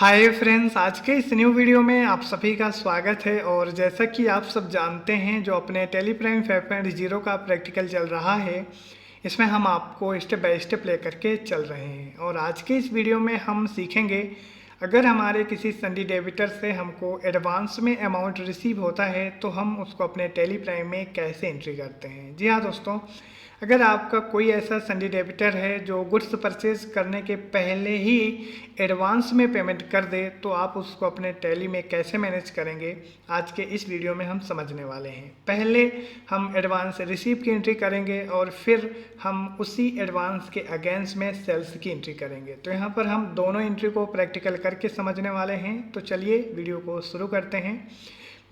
Hi friends, आज के इस न्यू वीडियो में आप सभी का स्वागत है। और जैसा कि आप सब जानते हैं, जो अपने टेली प्राइम 5.0 का प्रैक्टिकल चल रहा है, इसमें हम आपको स्टेप बाय स्टेप लेकर के चल रहे हैं। और आज के इस वीडियो में हम सीखेंगे, अगर हमारे किसी संडी डेबिटर से हमको एडवांस में अमाउंट रिसीव होता है तो हम उसको अपने टेली प्राइम में कैसे एंट्री करते हैं। जी हाँ दोस्तों, अगर आपका कोई ऐसा संडी डेबिटर है जो गुड्स परचेज करने के पहले ही एडवांस में पेमेंट कर दे, तो आप उसको अपने टैली में कैसे मैनेज करेंगे, आज के इस वीडियो में हम समझने वाले हैं। पहले हम एडवांस रिसीव की एंट्री करेंगे और फिर हम उसी एडवांस के अगेंस्ट में सेल्स की एंट्री करेंगे। तो यहाँ पर हम दोनों एंट्री को प्रैक्टिकल करके समझने वाले हैं। तो चलिए वीडियो को शुरू करते हैं।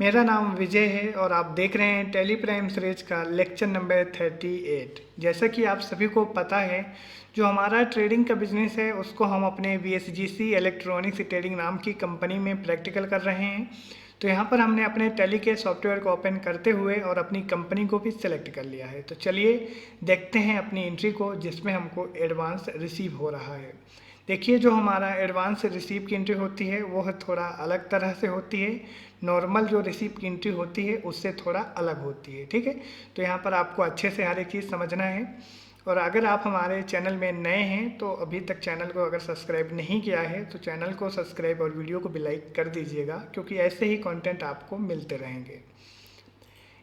मेरा नाम विजय है और आप देख रहे हैं टेली प्राइम सीरीज का लेक्चर नंबर 38। जैसा कि आप सभी को पता है, जो हमारा ट्रेडिंग का बिजनेस है उसको हम अपने VSGC इलेक्ट्रॉनिक्स ट्रेडिंग नाम की कंपनी में प्रैक्टिकल कर रहे हैं। तो यहाँ पर हमने अपने टेली के सॉफ्टवेयर को ओपन करते हुए और अपनी कंपनी को भी सिलेक्ट कर लिया है। तो चलिए देखते हैं अपनी एंट्री को, जिसमें हमको एडवांस रिसीव हो रहा है। देखिए, जो हमारा एडवांस रिसीव की एंट्री होती है वह थोड़ा अलग तरह से होती है। नॉर्मल जो रिसीव की एंट्री होती है उससे थोड़ा अलग होती है। ठीक है, तो यहाँ पर आपको अच्छे से हर एक चीज़ समझना है। और अगर आप हमारे चैनल में नए हैं तो अभी तक चैनल को अगर सब्सक्राइब नहीं किया है तो चैनल को सब्सक्राइब और वीडियो को भी लाइक कर दीजिएगा, क्योंकि ऐसे ही कंटेंट आपको मिलते रहेंगे।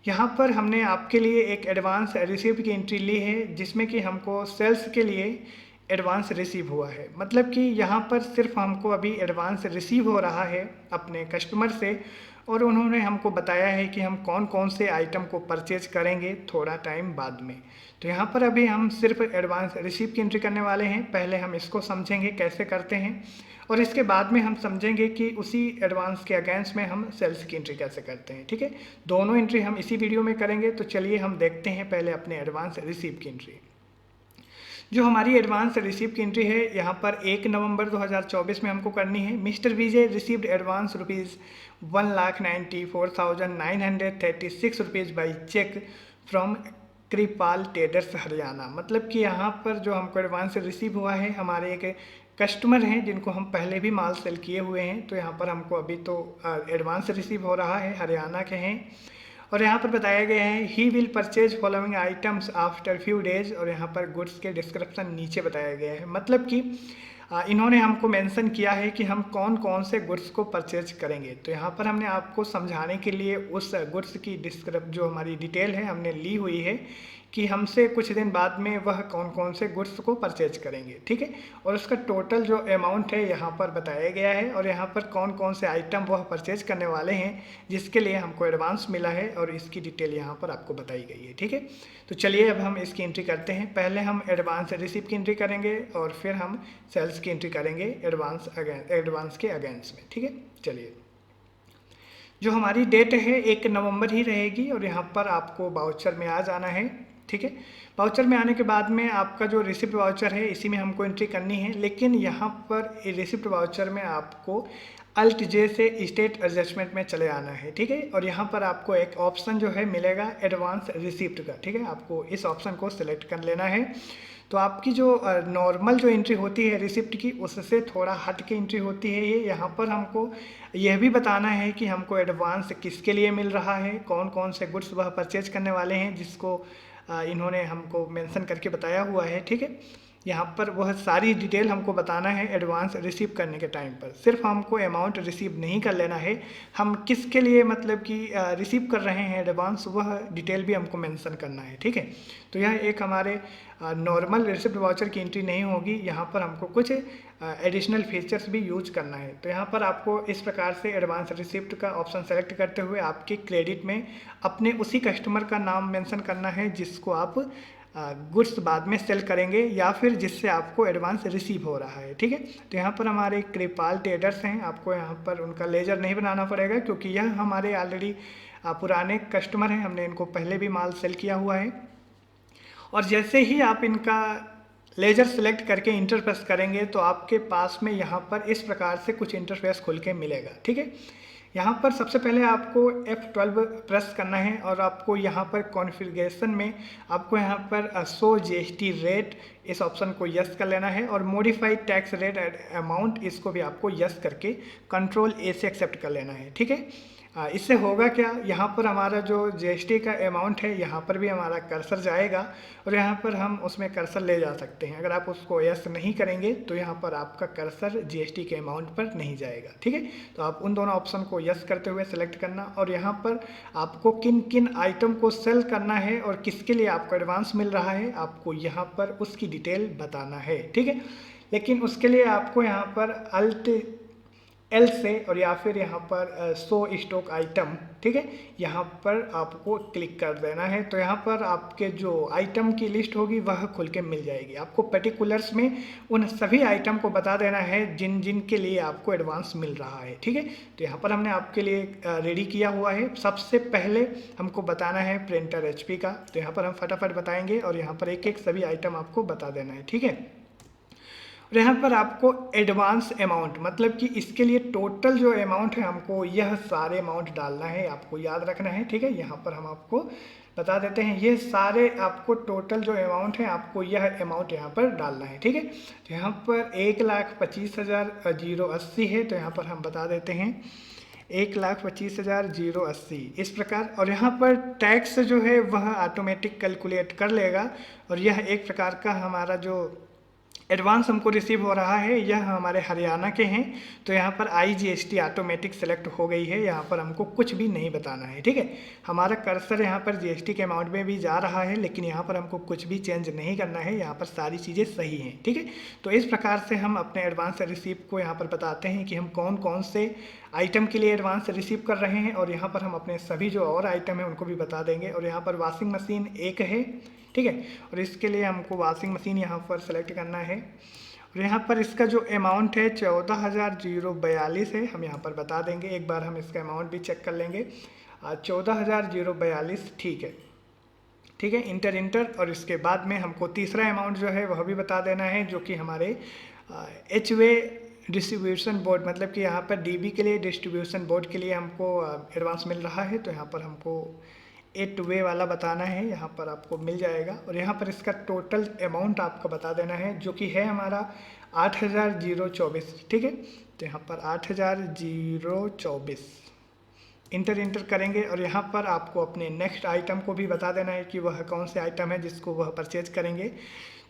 यहाँ पर हमने आपके लिए एक एडवांस रिसीव की एंट्री ली है, जिसमें कि हमको सेल्स के लिए एडवांस रिसीव हुआ है। मतलब कि यहाँ पर सिर्फ हमको अभी एडवांस रिसीव हो रहा है अपने कस्टमर से, और उन्होंने हमको बताया है कि हम कौन कौन से आइटम को परचेज करेंगे थोड़ा टाइम बाद में। तो यहाँ पर अभी हम सिर्फ एडवांस रिसीव की एंट्री करने वाले हैं। पहले हम इसको समझेंगे कैसे करते हैं, और इसके बाद में हम समझेंगे कि उसी एडवांस के अगेंस्ट में हम सेल्स की एंट्री कैसे करते हैं। ठीक है, दोनों एंट्री हम इसी वीडियो में करेंगे। तो चलिए हम देखते हैं पहले अपने एडवांस रिसीव की एंट्री। जो हमारी एडवांस रिसीव की एंट्री है, यहाँ पर 1 नवंबर 2024 में हमको करनी है। Mister Vijay received advance ₹1,94,936 by cheque from Kripal traders Haryana. मतलब कि यहाँ पर जो हमको एडवांस रिसीव हुआ है, हमारे एक कस्टमर हैं जिनको हम पहले भी माल सेल किए हुए हैं। तो यहाँ पर हमको अभी तो एडवांस रिसीव हो रहा है, हरियाणा के हैं। और यहाँ पर बताया गया है he will purchase following items after few days. और यहाँ पर गुड्स के डिस्क्रिप्शन नीचे बताया गया है। मतलब कि इन्होंने हमको मेंशन किया है कि हम कौन कौन से गुड्स को परचेज करेंगे। तो यहाँ पर हमने आपको समझाने के लिए उस गुड्स की जो हमारी डिटेल है हमने ली हुई है, कि हमसे कुछ दिन बाद में वह कौन कौन से गुड्स को परचेज करेंगे। ठीक है, और उसका टोटल जो अमाउंट है यहाँ पर बताया गया है, और यहाँ पर कौन कौन से आइटम वह परचेज करने वाले हैं जिसके लिए हमको एडवांस मिला है, और इसकी डिटेल यहाँ पर आपको बताई गई है। ठीक है, तो चलिए अब हम इसकी एंट्री करते हैं। पहले हम एडवांस रिसीव की एंट्री करेंगे और फिर हम सेल्स की एंट्री करेंगे एडवांस के अगेंस्ट में। ठीक है, चलिए। जो हमारी डेट है 1 नवंबर ही रहेगी, और यहाँ पर आपको वाउचर में आ जाना है। ठीक है, वाउचर में आने के बाद में आपका जो रिसिप्ट वाउचर है इसी में हमको एंट्री करनी है। लेकिन यहाँ पर रिसिप्ट वाउचर में आपको अल्ट जे से स्टेट एडजस्टमेंट में चले आना है। ठीक है, और यहाँ पर आपको एक ऑप्शन जो है मिलेगा एडवांस रिसिप्ट का। ठीक है, आपको इस ऑप्शन को सिलेक्ट कर लेना है। तो आपकी जो नॉर्मल जो एंट्री होती है रिसिप्ट की, उससे थोड़ा हट के एंट्री होती है ये। यहाँ पर हमको यह भी बताना है कि हमको एडवांस किसके लिए मिल रहा है, कौन कौन से गुड्स वह परचेज करने वाले हैं, जिसको इन्होंने हमको मेंशन करके बताया हुआ है। ठीक है, यहाँ पर वह सारी डिटेल हमको बताना है एडवांस रिसीव करने के टाइम पर। सिर्फ हमको अमाउंट रिसीव नहीं कर लेना है, हम किसके लिए मतलब कि रिसीव कर रहे हैं एडवांस, वह डिटेल भी हमको मेंशन करना है। ठीक है, तो यह एक हमारे नॉर्मल रिसिप्ट वाउचर की एंट्री नहीं होगी, यहाँ पर हमको कुछ एडिशनल फीचर्स भी यूज करना है। तो यहाँ पर आपको इस प्रकार से एडवांस रिसिप्ट का ऑप्शन सेलेक्ट करते हुए आपके क्रेडिट में अपने उसी कस्टमर का नाम मेंशन करना है जिसको आप गुड्स बाद में सेल करेंगे, या फिर जिससे आपको एडवांस रिसीव हो रहा है। ठीक है, तो यहाँ पर हमारे कृपाल ट्रेडर्स हैं। आपको यहाँ पर उनका लेजर नहीं बनाना पड़ेगा, क्योंकि यह हमारे ऑलरेडी पुराने कस्टमर हैं, हमने इनको पहले भी माल सेल किया हुआ है। और जैसे ही आप इनका लेजर सेलेक्ट करके इंटरफेस करेंगे तो आपके पास में यहाँ पर इस प्रकार से कुछ इंटरफेस खुल के मिलेगा। ठीक है, यहाँ पर सबसे पहले आपको F12 प्रेस करना है, और आपको यहाँ पर कॉन्फ़िगरेशन में आपको यहाँ पर शो GST रेट इस ऑप्शन को यस कर लेना है, और मॉडिफाइड टैक्स रेट अमाउंट इसको भी आपको यस करके कंट्रोल ए से एक्सेप्ट कर लेना है। ठीक है, इससे होगा क्या, यहाँ पर हमारा जो जीएसटी का अमाउंट है यहाँ पर भी हमारा कर्सर जाएगा और यहाँ पर हम उसमें कर्सर ले जा सकते हैं। अगर आप उसको यस नहीं करेंगे तो यहाँ पर आपका कर्सर जीएसटी के अमाउंट पर नहीं जाएगा। ठीक है, तो आप उन दोनों ऑप्शन को यस करते हुए सेलेक्ट करना, और यहाँ पर आपको किन किन आइटम को सेल करना है और किसके लिए आपको एडवांस मिल रहा है आपको यहाँ पर उसकी डिटेल बताना है। ठीक है, लेकिन उसके लिए आपको यहाँ पर अल्ट एल से और या फिर यहाँ पर शो स्टॉक आइटम, ठीक है, यहाँ पर आपको क्लिक कर देना है। तो यहाँ पर आपके जो आइटम की लिस्ट होगी वह खुल के मिल जाएगी। आपको पर्टिकुलर्स में उन सभी आइटम को बता देना है जिन जिन के लिए आपको एडवांस मिल रहा है। ठीक है, तो यहाँ पर हमने आपके लिए रेडी किया हुआ है। सबसे पहले हमको बताना है प्रिंटर एचपी का, तो यहाँ पर हम फटाफट बताएंगे और यहाँ पर एक एक सभी आइटम आपको बता देना है। ठीक है, और यहाँ पर आपको एडवांस अमाउंट, मतलब कि इसके लिए टोटल जो अमाउंट है हमको यह सारे अमाउंट डालना है, आपको याद रखना है। ठीक है, यहाँ पर हम आपको बता देते हैं ये सारे आपको टोटल जो अमाउंट है आपको यह अमाउंट यहाँ पर डालना है। ठीक है, तो यहाँ पर 1,25,080 है, तो यहाँ पर हम बता देते हैं 1,25,080 इस प्रकार। और यहाँ पर टैक्स जो है वह ऑटोमेटिक कैलकुलेट कर लेगा, और यह एक प्रकार का हमारा जो एडवांस हमको रिसीव हो रहा है यह हमारे हरियाणा के हैं। तो यहाँ पर IGST ऑटोमेटिक सेलेक्ट हो गई है, यहाँ पर हमको कुछ भी नहीं बताना है। ठीक है, हमारा कर्सर यहाँ पर GST के अमाउंट में भी जा रहा है, लेकिन यहाँ पर हमको कुछ भी चेंज नहीं करना है, यहाँ पर सारी चीज़ें सही हैं। ठीक है, तो इस प्रकार से हम अपने एडवांस रिसीव को यहाँ पर बताते हैं कि हम कौन कौन से आइटम के लिए एडवांस रिसीव कर रहे हैं, और यहाँ पर हम अपने सभी जो और आइटम है उनको भी बता देंगे। और यहाँ पर वॉशिंग मशीन एक है, ठीक है, और इसके लिए हमको वॉशिंग मशीन यहाँ पर सेलेक्ट करना है। और यहाँ पर इसका जो अमाउंट है 14,042 है, हम यहाँ पर बता देंगे। एक बार हम इसका अमाउंट भी चेक कर लेंगे, 14,042। ठीक है, ठीक है, इंटर। और इसके बाद में हमको तीसरा अमाउंट जो है वह भी बता देना है, जो कि हमारे HV डिस्ट्रीब्यूशन बोर्ड, मतलब कि यहाँ पर DB के लिए डिस्ट्रीब्यूशन बोर्ड के लिए हमको एडवांस मिल रहा है। तो यहाँ पर हमको 8 वे वाला बताना है, यहाँ पर आपको मिल जाएगा। और यहाँ पर इसका टोटल अमाउंट आपको बता देना है, जो कि है हमारा 8,024। ठीक है, तो यहाँ पर 8,024 इंटर करेंगे। और यहाँ पर आपको अपने नेक्स्ट आइटम को भी बता देना है कि वह कौन से आइटम है जिसको वह परचेज करेंगे।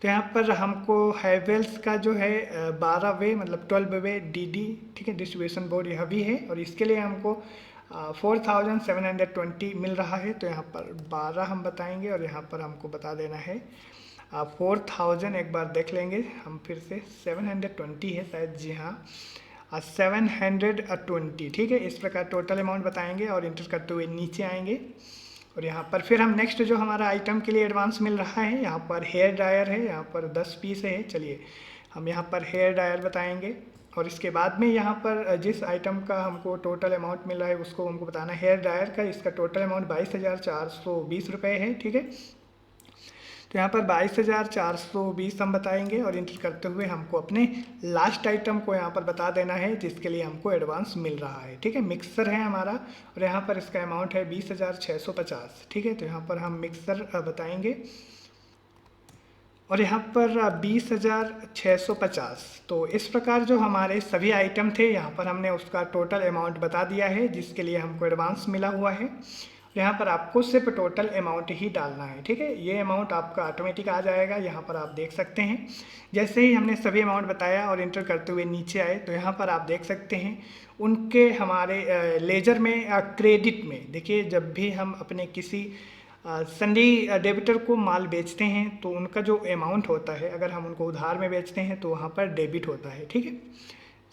तो यहाँ पर हमको हैवेल्स का जो है 12 वे मतलब 12 वे DD, ठीक है, डिस्ट्रीब्यूशन बोर्ड यह भी है, और इसके लिए हमको 4,720 मिल रहा है। तो यहाँ पर 12 हम बताएंगे, और यहाँ पर हमको बता देना है 4,000। एक बार देख लेंगे हम फिर से, 720 है शायद, जी हाँ, 720। ठीक है, इस प्रकार टोटल अमाउंट बताएंगे और इंटर करते हुए नीचे आएंगे। और यहाँ पर फिर हम नेक्स्ट जो हमारा आइटम के लिए एडवांस मिल रहा है, यहाँ पर हेयर ड्रायर है, यहाँ पर 10 पीस है। चलिए हम यहाँ पर हेयर ड्रायर बताएंगे, और इसके बाद में यहाँ पर जिस आइटम का हमको टोटल अमाउंट मिल रहा है उसको हमको बताना है। हेयर ड्रायर का इसका टोटल अमाउंट 22,420 रुपये है। ठीक है, तो यहाँ पर 22,420 हम बताएंगे, और इंटर करते हुए हमको अपने लास्ट आइटम को यहाँ पर बता देना है जिसके लिए हमको एडवांस मिल रहा है। ठीक है, मिक्सर है हमारा, और यहाँ पर इसका अमाउंट है 20,650। ठीक है, तो यहाँ पर हम मिक्सर बताएंगे, और यहाँ पर 20,650। तो इस प्रकार जो हमारे सभी आइटम थे यहाँ पर हमने उसका टोटल अमाउंट बता दिया है जिसके लिए हमको एडवांस मिला हुआ है। यहाँ पर आपको सिर्फ टोटल अमाउंट ही डालना है। ठीक है, ये अमाउंट आपका ऑटोमेटिक आ जाएगा, यहाँ पर आप देख सकते हैं। जैसे ही हमने सभी अमाउंट बताया और इंटर करते हुए नीचे आए तो यहाँ पर आप देख सकते हैं उनके हमारे लेजर में क्रेडिट में, देखिए जब भी हम अपने किसी सन्डी डेबिटर को माल बेचते हैं तो उनका जो अमाउंट होता है, अगर हम उनको उधार में बेचते हैं तो वहाँ पर डेबिट होता है। ठीक है,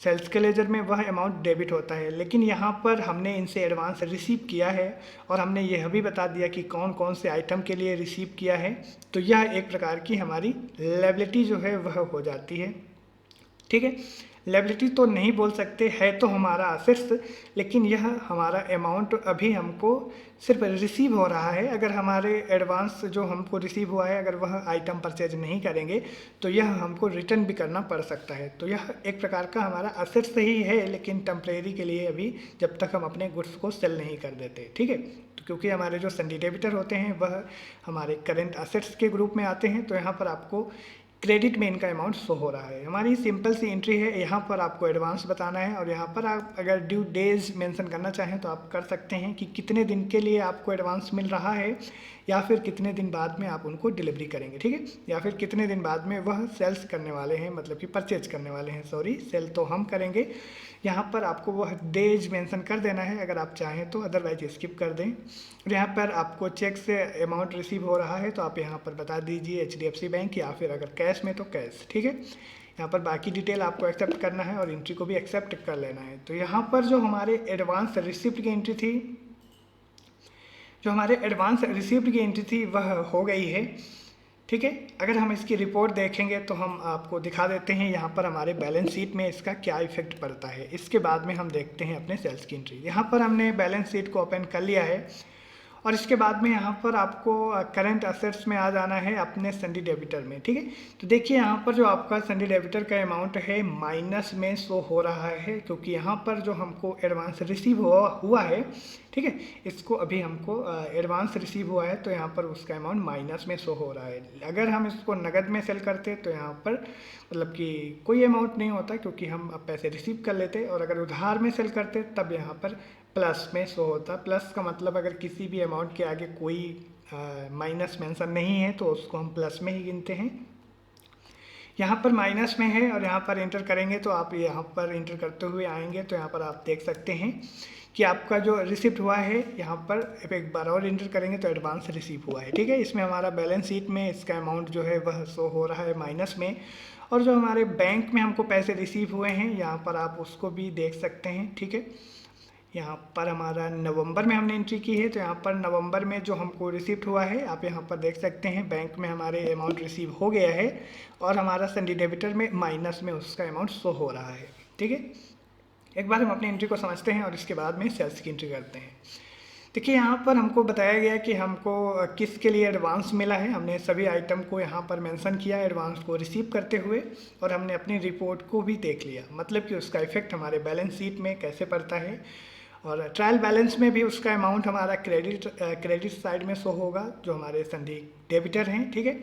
सेल्स के लेजर में वह अमाउंट डेबिट होता है, लेकिन यहाँ पर हमने इनसे एडवांस रिसीव किया है और हमने यह भी बता दिया कि कौन कौन से आइटम के लिए रिसीव किया है। तो यह एक प्रकार की हमारी लायबिलिटी जो है वह हो जाती है। ठीक है, लायबिलिटी तो नहीं बोल सकते, है तो हमारा असेट्स, लेकिन यह हमारा अमाउंट अभी हमको सिर्फ रिसीव हो रहा है। अगर हमारे एडवांस जो हमको रिसीव हुआ है अगर वह आइटम परचेज नहीं करेंगे तो यह हमको रिटर्न भी करना पड़ सकता है। तो यह एक प्रकार का हमारा असेट्स ही है, लेकिन टेम्परेरी के लिए अभी, जब तक हम अपने गुड्स को सेल नहीं कर देते। ठीक है, तो क्योंकि हमारे जो सन्डी डेबिटर होते हैं वह हमारे करेंट असेट्स के ग्रुप में आते हैं। तो यहाँ पर आपको क्रेडिट में इनका अमाउंट शो हो रहा है। हमारी सिंपल सी एंट्री है, यहाँ पर आपको एडवांस बताना है और यहाँ पर आप अगर ड्यू डेज मेंशन करना चाहें तो आप कर सकते हैं कि कितने दिन के लिए आपको एडवांस मिल रहा है या फिर कितने दिन बाद में आप उनको डिलीवरी करेंगे, ठीक है, या फिर कितने दिन बाद में वह सेल्स करने वाले हैं, मतलब कि परचेज करने वाले हैं, सॉरी सेल तो हम करेंगे। यहाँ पर आपको वह डेज मेंशन कर देना है अगर आप चाहें तो, अदरवाइज स्किप कर दें। और यहाँ पर आपको चेक से अमाउंट रिसीव हो रहा है तो आप यहाँ पर बता दीजिए HDFC बैंक, या फिर अगर कैश में तो कैश, ठीक है। यहाँ पर बाकी डिटेल आपको एक्सेप्ट करना है और एंट्री को भी एक्सेप्ट कर लेना है। तो यहाँ पर जो हमारे एडवांस रिसिप्ट की एंट्री थी, जो हमारे एडवांस रिसिप्ट की एंट्री थी वह हो गई है, ठीक है। अगर हम इसकी रिपोर्ट देखेंगे तो हम आपको दिखा देते हैं यहाँ पर हमारे बैलेंस शीट में इसका क्या इफेक्ट पड़ता है। इसके बाद में हम देखते हैं अपने सेल्स की एंट्री। यहाँ पर हमने बैलेंस शीट को ओपन कर लिया है और इसके बाद में यहाँ पर आपको करंट असेट्स में आ जाना है अपने सन्डी डेबिटर में, ठीक है। तो देखिए यहाँ पर जो आपका सन्डी डेबिटर का अमाउंट है माइनस में शो हो रहा है, क्योंकि यहाँ पर जो हमको एडवांस रिसीव हुआ है, ठीक है, इसको अभी हमको एडवांस रिसीव हुआ है तो यहाँ पर उसका अमाउंट माइनस में शो हो रहा है। अगर हम इसको नगद में सेल करते तो यहाँ पर मतलब कि कोई अमाउंट नहीं होता, क्योंकि हम अब पैसे रिसीव कर लेते, और अगर उधार में सेल करते तब यहाँ पर प्लस में शो होता। प्लस का मतलब अगर किसी भी अमाउंट के आगे कोई माइनस मेंशन नहीं है तो उसको हम प्लस में ही गिनते हैं। यहाँ पर माइनस में है और यहाँ पर इंटर करेंगे तो आप यहाँ पर इंटर करते हुए आएंगे तो यहाँ पर आप देख सकते हैं कि आपका जो रिसिप्ट हुआ है, यहाँ पर एक बार और इंटर करेंगे तो एडवांस रिसीव हुआ है, ठीक है। इसमें हमारा बैलेंस शीट में इसका अमाउंट जो है वह शो हो रहा है माइनस में, और जो हमारे बैंक में हमको पैसे रिसीव हुए हैं यहाँ पर आप उसको भी देख सकते हैं, ठीक है। यहाँ पर हमारा नवंबर में हमने एंट्री की है तो यहाँ पर नवंबर में जो हमको रिसिप्ट हुआ है आप यहाँ पर देख सकते हैं, बैंक में हमारे अमाउंट रिसीव हो गया है और हमारा सन्डी डेबिटर में माइनस में उसका अमाउंट शो हो रहा है, ठीक है। एक बार हम अपनी एंट्री को समझते हैं और इसके बाद में सेल्स की एंट्री करते हैं। देखिए यहाँ पर हमको बताया गया कि हमको किसके लिए एडवांस मिला है। हमने सभी आइटम को यहाँ पर मेंशन किया एडवांस को रिसीव करते हुए, और हमने अपनी रिपोर्ट को भी देख लिया, मतलब कि उसका इफेक्ट हमारे बैलेंस शीट में कैसे पड़ता है, और ट्रायल बैलेंस में भी उसका अमाउंट हमारा क्रेडिट साइड में शो होगा जो हमारे सन्डी डेबिटर हैं, ठीक है।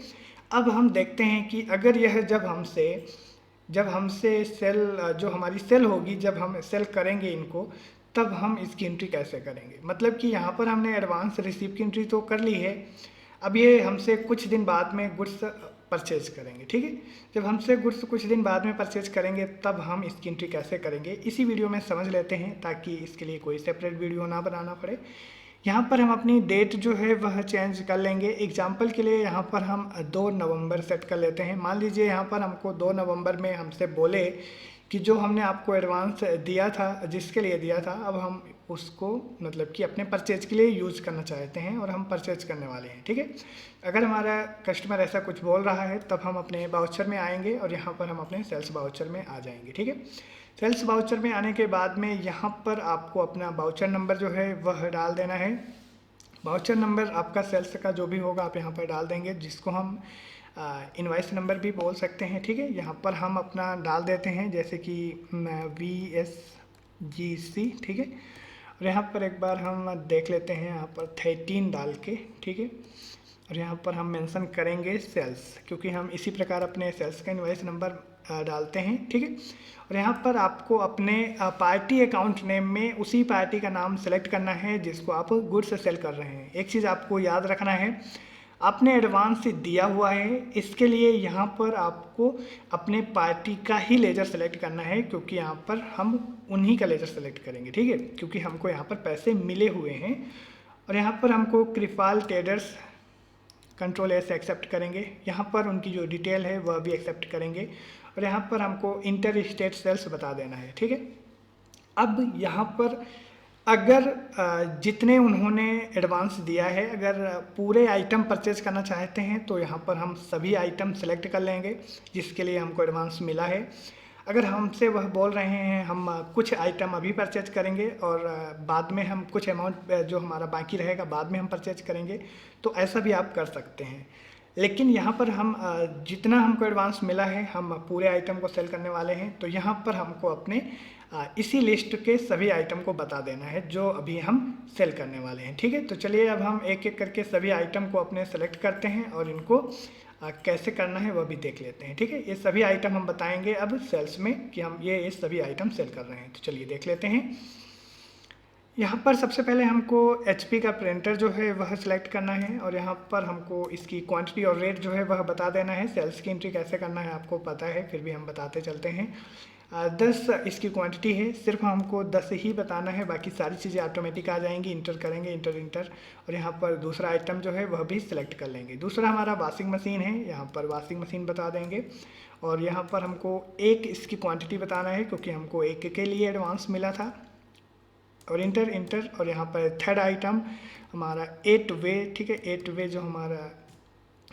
अब हम देखते हैं कि अगर यह जब हमसे सेल जो हमारी सेल होगी, जब हम सेल करेंगे इनको, तब हम इसकी एंट्री कैसे करेंगे। मतलब कि यहाँ पर हमने एडवांस रिसीव की एंट्री तो कर ली है, अब ये हमसे कुछ दिन बाद में गुड्स परचेज करेंगे, ठीक है। जब हमसे गुड्स कुछ दिन बाद में परचेज करेंगे तब हम इसकी एंट्री कैसे करेंगे इसी वीडियो में समझ लेते हैं, ताकि इसके लिए कोई सेपरेट वीडियो ना बनाना पड़े। यहाँ पर हम अपनी डेट जो है वह चेंज कर लेंगे। एग्जाम्पल के लिए यहाँ पर हम 2 नवंबर सेट कर लेते हैं। मान लीजिए यहाँ पर हमको 2 नवंबर में हमसे बोले कि जो हमने आपको एडवांस दिया था, जिसके लिए दिया था, अब हम उसको मतलब कि अपने परचेज के लिए यूज़ करना चाहते हैं और हम परचेज करने वाले हैं, ठीक है। अगर हमारा कस्टमर ऐसा कुछ बोल रहा है तब हम अपने बाउचर में आएंगे और यहाँ पर हम अपने सेल्स बाउचर में आ जाएंगे, ठीक है। सेल्स बाउचर में आने के बाद में यहाँ पर आपको अपना बाउचर नंबर जो है वह डाल देना है। बाउचर नंबर आपका सेल्स का जो भी होगा आप यहाँ पर डाल देंगे, जिसको हम इनवाइस नंबर भी बोल सकते हैं, ठीक है। यहाँ पर हम अपना डाल देते हैं जैसे कि VSGC, ठीक है। और यहाँ पर एक बार हम देख लेते हैं यहाँ पर 13 डाल के, ठीक है। और यहाँ पर हम मेंशन करेंगे सेल्स, क्योंकि हम इसी प्रकार अपने सेल्स का इनवाइस नंबर डालते हैं, ठीक है। और यहाँ पर आपको अपने पार्टी अकाउंट नेम में उसी पार्टी का नाम सेलेक्ट करना है जिसको आप गुड्स सेल कर रहे हैं। एक चीज़ आपको याद रखना है, आपने एडवांस दिया हुआ है, इसके लिए यहाँ पर आपको अपने पार्टी का ही लेजर सेलेक्ट करना है, क्योंकि यहाँ पर हम उन्हीं का लेजर सेलेक्ट करेंगे, ठीक है, क्योंकि हमको यहाँ पर पैसे मिले हुए हैं। और यहाँ पर हमको कृपाल ट्रेडर्स Ctrl+S एक्सेप्ट करेंगे, यहाँ पर उनकी जो डिटेल है वह भी एक्सेप्ट करेंगे, और यहाँ पर हमको इंटर स्टेट सेल्स बता देना है, ठीक है। अब यहाँ पर अगर जितने उन्होंने एडवांस दिया है, अगर पूरे आइटम परचेज करना चाहते हैं तो यहाँ पर हम सभी आइटम सेलेक्ट कर लेंगे जिसके लिए हमको एडवांस मिला है। अगर हमसे वह बोल रहे हैं हम कुछ आइटम अभी परचेज करेंगे और बाद में हम कुछ अमाउंट जो हमारा बाकी रहेगा बाद में हम परचेज करेंगे, तो ऐसा भी आप कर सकते हैं। लेकिन यहाँ पर हम जितना हमको एडवांस मिला है हम पूरे आइटम को सेल करने वाले हैं, तो यहाँ पर हमको अपने इसी लिस्ट के सभी आइटम को बता देना है जो अभी हम सेल करने वाले हैं, ठीक है। तो चलिए अब हम एक एक करके सभी आइटम को अपने सेलेक्ट करते हैं और इनको कैसे करना है वह भी देख लेते हैं। ठीक है, ये सभी आइटम हम बताएंगे अब सेल्स में कि हम ये सभी आइटम सेल कर रहे हैं। तो चलिए देख लेते हैं। यहाँ पर सबसे पहले हमको HP का प्रिंटर जो है वह सिलेक्ट करना है और यहाँ पर हमको इसकी क्वांटिटी और रेट जो है वह बता देना है। सेल्स की एंट्री कैसे करना है आपको पता है, फिर भी हम बताते चलते हैं। 10 इसकी क्वांटिटी है, सिर्फ हमको 10 ही बताना है, बाकी सारी चीज़ें ऑटोमेटिक आ जाएंगी। इंटर करेंगे, इंटर और यहाँ पर दूसरा आइटम जो है वह भी सिलेक्ट कर लेंगे। दूसरा हमारा वॉशिंग मशीन है, यहाँ पर वॉशिंग मशीन बता देंगे और यहाँ पर हमको एक इसकी क्वांटिटी बताना है क्योंकि हमको एक के लिए एडवांस मिला था और इंटर और यहाँ पर थर्ड आइटम हमारा 8 वे। ठीक है, 8 वे जो हमारा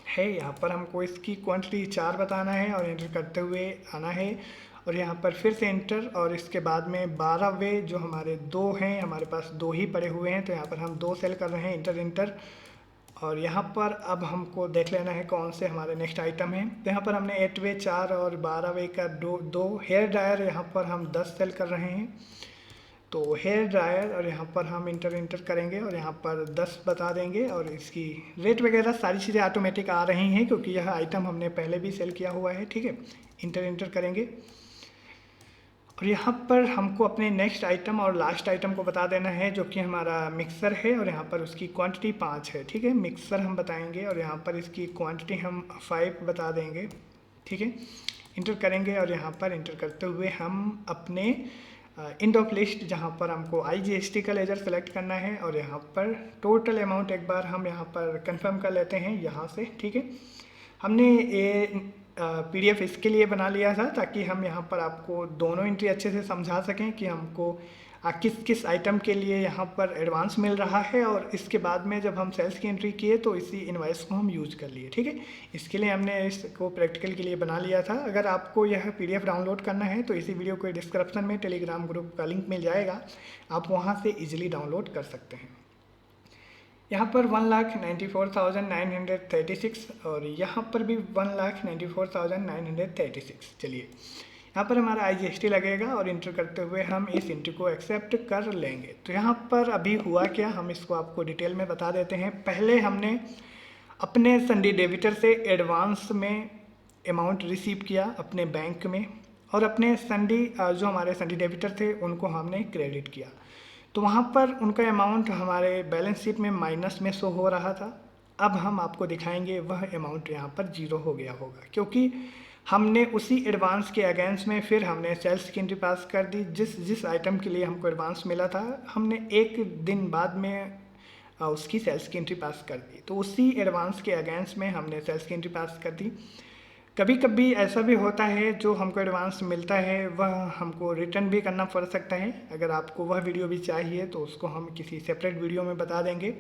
है यहाँ पर हमको इसकी क्वांटिटी 4 बताना है और इंटर करते हुए आना है और यहाँ पर फिर से इंटर और इसके बाद में 12 वे जो हमारे 2 हैं, हमारे पास 2 ही पड़े हुए हैं तो यहाँ पर हम 2 सेल कर रहे हैं। इंटर और यहाँ पर अब हमको देख लेना है कौन से हमारे नेक्स्ट आइटम हैं। तो यहाँ पर हमने 8 वे 4 और 12 वे का 2 हेयर ड्रायर यहाँ पर हम 10 सेल कर रहे हैं। तो हेयर ड्रायर और यहाँ पर हम इंटर करेंगे और यहाँ पर 10 बता देंगे और इसकी रेट वगैरह सारी चीज़ें ऑटोमेटिक आ रही हैं क्योंकि यह आइटम हमने पहले भी सेल किया हुआ है। ठीक है, इंटर करेंगे और यहाँ पर हमको अपने नेक्स्ट आइटम और लास्ट आइटम को बता देना है जो कि हमारा मिक्सर है और यहाँ पर उसकी क्वांटिटी 5 है। ठीक है, मिक्सर हम बताएंगे और यहाँ पर इसकी क्वांटिटी हम 5 बता देंगे। ठीक है, इंटर करेंगे और यहाँ पर इंटर करते हुए हम अपने एंड ऑफ लिस्ट जहाँ पर हमको IGST का लेजर सेलेक्ट करना है और यहाँ पर टोटल अमाउंट एक बार हम यहाँ पर कंफर्म कर लेते हैं यहाँ से। ठीक है, हमने ये PDF इसके लिए बना लिया था ताकि हम यहाँ पर आपको दोनों एंट्री अच्छे से समझा सकें कि हमको किस किस आइटम के लिए यहाँ पर एडवांस मिल रहा है और इसके बाद में जब हम सेल्स की एंट्री किए तो इसी इनवॉइस को हम यूज कर लिए। ठीक है, इसके लिए हमने इसको प्रैक्टिकल के लिए बना लिया था। अगर आपको यह PDF डाउनलोड करना है तो इसी वीडियो के डिस्क्रिप्शन में टेलीग्राम ग्रुप का लिंक मिल जाएगा, आप वहाँ से ईजिली डाउनलोड कर सकते हैं। यहाँ पर 1,94,936 और यहाँ पर भी 1,94,936। चलिए यहाँ पर हमारा IGST लगेगा और इंटर करते हुए हम इस एंट्री को एक्सेप्ट कर लेंगे। तो यहाँ पर अभी हुआ क्या, हम इसको आपको डिटेल में बता देते हैं। पहले हमने अपने संडी डेबिटर से एडवांस में अमाउंट रिसीव किया अपने बैंक में और अपने संडी जो हमारे संडी डेबिटर थे उनको हमने क्रेडिट किया। तो वहाँ पर उनका अमाउंट हमारे बैलेंस शीट में माइनस में शो हो रहा था। अब हम आपको दिखाएंगे वह अमाउंट यहाँ पर 0 हो गया होगा क्योंकि हमने उसी एडवांस के अगेंस्ट में फिर हमने सेल्स की एंट्री पास कर दी। जिस आइटम के लिए हमको एडवांस मिला था हमने एक दिन बाद में उसकी सेल्स की एंट्री पास कर दी। तो उसी एडवांस के अगेंस्ट में हमने सेल्स की एंट्री पास कर दी। कभी कभी ऐसा भी होता है जो हमको एडवांस मिलता है वह हमको रिटर्न भी करना पड़ सकता है। अगर आपको वह वीडियो भी चाहिए तो उसको हम किसी सेपरेट वीडियो में बता देंगे।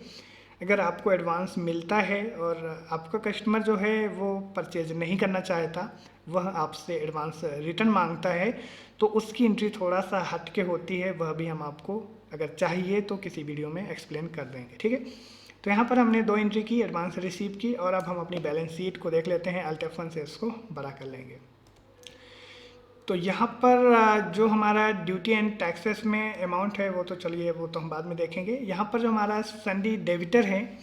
अगर आपको एडवांस मिलता है और आपका कस्टमर जो है वो परचेज नहीं करना चाहता, वह आपसे एडवांस रिटर्न मांगता है तो उसकी एंट्री थोड़ा सा हट के होती है, वह भी हम आपको अगर चाहिए तो किसी वीडियो में एक्सप्लेन कर देंगे। ठीक है, तो यहाँ पर हमने 2 एंट्री की, एडवांस रिसीव की और अब हम अपनी बैलेंस शीट को देख लेते हैं। Alt F1 से इसको बड़ा कर लेंगे। तो यहाँ पर जो हमारा ड्यूटी एंड टैक्सेस में अमाउंट है वो तो चलिए वो तो हम बाद में देखेंगे। यहाँ पर जो हमारा संडी डेबिटर है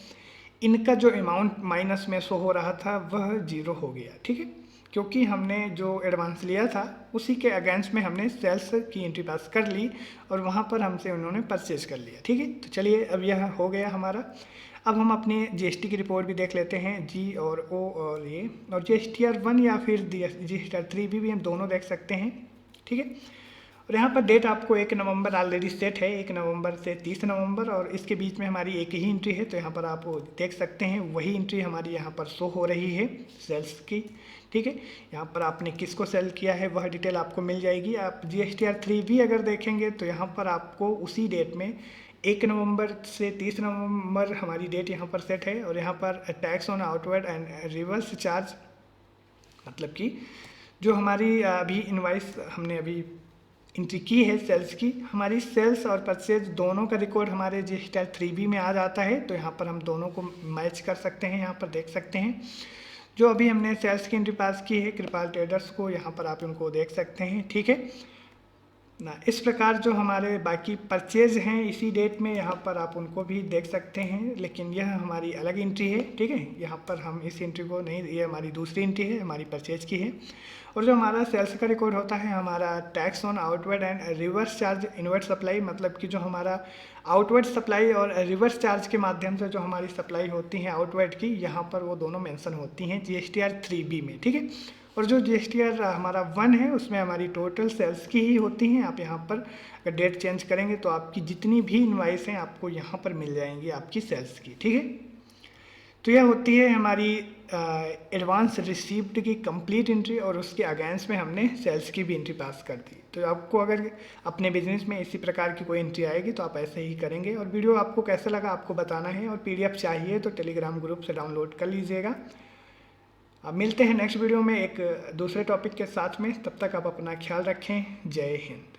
इनका जो अमाउंट माइनस में शो हो रहा था वह 0 हो गया। ठीक है, क्योंकि हमने जो एडवांस लिया था उसी के अगेंस्ट में हमने सेल्स की एंट्री पास कर ली और वहाँ पर हमसे उन्होंने परचेज कर लिया। ठीक है, तो चलिए अब यह हो गया हमारा। अब हम अपने GST की रिपोर्ट भी देख लेते हैं, G और O और ये और GSTR 1 या फिर GSTR 3 भी हम दोनों देख सकते हैं। ठीक है, और यहाँ पर डेट आपको 1 नवंबर ऑलरेडी सेट है, 1 नवंबर से 30 नवंबर और इसके बीच में हमारी एक ही एंट्री है। तो यहाँ पर आप देख सकते हैं वही एंट्री हमारी यहाँ पर शो हो रही है सेल्स की। ठीक है, यहाँ पर आपने किसको सेल किया है वह डिटेल आपको मिल जाएगी। आप GSTR 3 भी अगर देखेंगे तो यहाँ पर आपको उसी डेट में 1 नवंबर से 30 नवंबर हमारी डेट यहाँ पर सेट है और यहाँ पर tax on outward and reverse charge, मतलब कि जो हमारी अभी इनवाइस हमने अभी एंट्री की है सेल्स की, हमारी सेल्स और परचेज दोनों का रिकॉर्ड हमारे GSTR 3B में आ जाता है। तो यहाँ पर हम दोनों को मैच कर सकते हैं। यहाँ पर देख सकते हैं जो अभी हमने सेल्स की एंट्री पास की है कृपाल ट्रेडर्स को, यहाँ पर आप उनको देख सकते हैं। ठीक है, ना। इस प्रकार जो हमारे बाकी परचेज हैं इसी डेट में, यहाँ पर आप उनको भी देख सकते हैं, लेकिन यह हमारी अलग एंट्री है, ठीक है। यहाँ पर हम इस एंट्री को नहीं, ये हमारी दूसरी एंट्री है, हमारी परचेज की है। और जो हमारा सेल्स का रिकॉर्ड होता है, हमारा tax on outward and reverse charge inward supply, मतलब कि जो हमारा आउटवर्ड सप्लाई और रिवर्स चार्ज के माध्यम से जो हमारी सप्लाई होती है आउटवर्ड की, यहाँ पर वो दोनों मेंशन होती हैं GSTR 3B में, ठीक है। और जो GSTR हमारा 1 है उसमें हमारी टोटल सेल्स की ही होती हैं। आप यहाँ पर अगर डेट चेंज करेंगे तो आपकी जितनी भी इनवाइस हैं आपको यहाँ पर मिल जाएंगी आपकी सेल्स की, ठीक है। तो यह होती है हमारी एडवांस रिसीव्ड की कंप्लीट एंट्री, और उसके अगेंस्ट में हमने सेल्स की भी एंट्री पास कर दी। तो आपको अगर अपने बिजनेस में इसी प्रकार की कोई एंट्री आएगी तो आप ऐसे ही करेंगे। और वीडियो आपको कैसा लगा आपको बताना है, और PDF चाहिए तो टेलीग्राम ग्रुप से डाउनलोड कर लीजिएगा। अब मिलते हैं नेक्स्ट वीडियो में एक दूसरे टॉपिक के साथ में, तब तक आप अपना ख्याल रखें। जय हिंद।